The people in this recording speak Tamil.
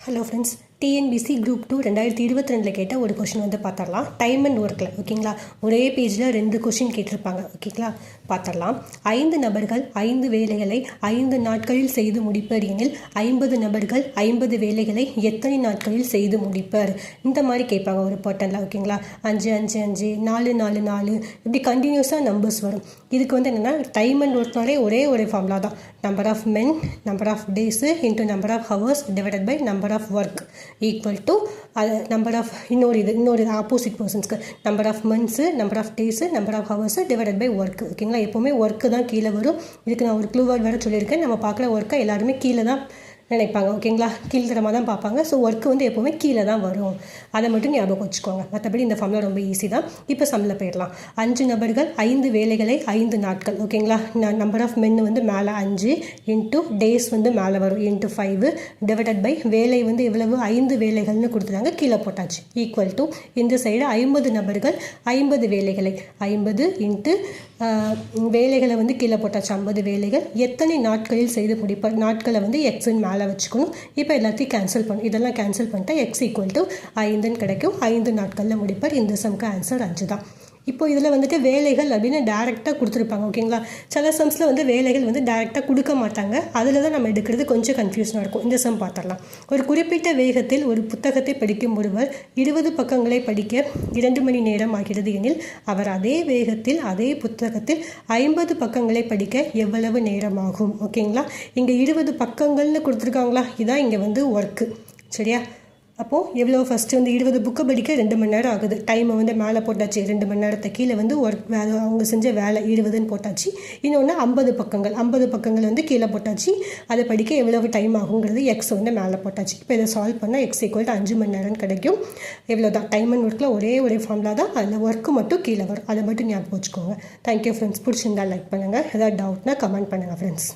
ஹலோ ஃப்ரெண்ட்ஸ், டிஎன்பிசி குரூப் 2 2022 கேட்ட ஒரு கொஷின் வந்து பார்த்துடலாம். டைம் அண்ட் ஒர்க்கில் ஓகேங்களா. ஒரே பேஜில் 2 கொஷின் கேட்டிருப்பாங்க ஓகேங்களா. பார்த்துடலாம். 5 நபர்கள் 5 வேலைகளை 5 நாட்களில் செய்து முடிப்பர் எனில் 50 நபர்கள் 50 வேலைகளை எத்தனை நாட்களில் செய்து முடிப்பர்? இந்த மாதிரி கேட்பாங்க ஒரு பர்டனில் ஓகேங்களா. 5 5 5 4 4 4 இப்படி கண்டினியூஸாக நம்பர்ஸ் வரும். இதுக்கு வந்து என்னென்னா டைம் அண்ட் ஒர்க்னாலே ஒரே ஒரு ஃபார்முலா தான். Number of men, number of days into number of hours divided by number of work equal to number of இன்னொரு ஆப்போசிட் பர்சன்ஸ்க்கு number of months, number of days, number of hours divided by work ஓகேங்களா. எப்போவுமே ஒர்க்கு தான் கீழே வரும். இதுக்கு நான் ஒரு க்ளூ வேர்ட் வேறு சொல்லியிருக்கேன். நம்ம பார்க்குற ஒர்க்கை எல்லாருமே கீழே தான் நினைப்பாங்க ஓகேங்களா. கீழ்த்தரமாக தான் பார்ப்பாங்க. ஸோ ஒர்க்கு வந்து எப்போவுமே கீழே தான் வரும். அதை மட்டும் ஞாபகம் வச்சுக்கோங்க. மற்றபடி இந்த ஃபார்முலா ரொம்ப ஈஸி தான். இப்போ சம்மில் போயிடலாம். 5 நபர்கள் 5 வேலைகளை 5 நாட்கள் ஓகேங்களா. நம்பர் ஆஃப் மென் வந்து மேலே 5 இன்ட்டு டேஸ் வந்து மேலே வரும் இன்ட்டு 5 டிவைடட் பை வேலை வந்து எவ்வளவு 5 வேலைகள்னு கொடுத்துட்டாங்க, கீழே போட்டாச்சு ஈக்குவல் டு இந்த சைடு 50 நபர்கள் 50 வேலைகளை 50 இன்ட்டு வேலைகளை வந்து கீழே போட்டாச்சு 50 வேலைகள் எத்தனை நாட்களில் செய்து முடிப்பார்? நாட்களை வந்து எக்ஸ்ன்னு மேலே வச்சுக்கணும். இப்போ எல்லாத்தையும் கேன்சல் பண்ணணும். இதெல்லாம் கேன்சல் பண்ணிட்டா எக்ஸ் ஈக்குவல் டு 5 கிடைக்கும். 5 நாட்களில் முடிப்பார். இந்த சம்க்கு ஆன்சர் 5 தான். இப்போ இதில் வந்துட்டு வேலைகள் அப்படின்னு டேரெக்டாக கொடுத்துருப்பாங்க ஓகேங்களா. சில சம்ஸில் வந்து வேலைகள் வந்து டேரெக்டாக கொடுக்க மாட்டாங்க. அதில் தான் நம்ம எடுக்கிறது கொஞ்சம் கன்ஃபியூஷனாக இருக்கும். இந்த சம் பார்த்துடலாம். ஒரு குறிப்பிட்ட வேகத்தில் ஒரு புத்தகத்தை படிக்கும் ஒருவர் 20 பக்கங்களை படிக்க 2 மணி நேரம் ஆகிறது எனில் அவர் அதே வேகத்தில் அதே புத்தகத்தில் 50 பக்கங்களை படிக்க எவ்வளவு நேரம் ஆகும்? ஓகேங்களா. இங்கே 20 பக்கங்கள்னு கொடுத்துருக்காங்களா. இதான் இங்கே வந்து ஒர்க்கு சரியா. அப்போது எவ்வளோ ஃபஸ்ட்டு வந்து 20 புக்கை படிக்க 2 மணி நேரம் ஆகுது. டைமை வந்து மேலே போட்டாச்சு 2 மணி நேரத்தை. கீழே வந்து ஒர்க் வேலை அவங்க செஞ்ச வேலை 20ன்னு போட்டாச்சு. இன்னொன்று 50 பக்கங்கள் வந்து கீழே போட்டாச்சு. அதை படிக்க எவ்வளவு டைம் ஆகுங்கிறது எக்ஸ் வந்து மேலே போட்டாச்சு. இப்போ இதை சால்வ் பண்ணால் எக்ஸ் ஈக்குவல் டு 5 மணி நேரம் கிடைக்கும். எவ்வளோ தான் டைம் அண்ட் ஒர்க்கில் ஒரே ஃபார்முலா தான். அதில் ஒர்க்கு மட்டும் கீழே வரும். அதை மட்டும் ஞாபகம் வச்சுக்கோங்க. Thank you friends. பிடிச்சிருந்தா லைக் பண்ணுங்கள். ஏதாவது டவுட்னா கமெண்ட் பண்ணுங்கள் ஃப்ரெண்ட்ஸ்.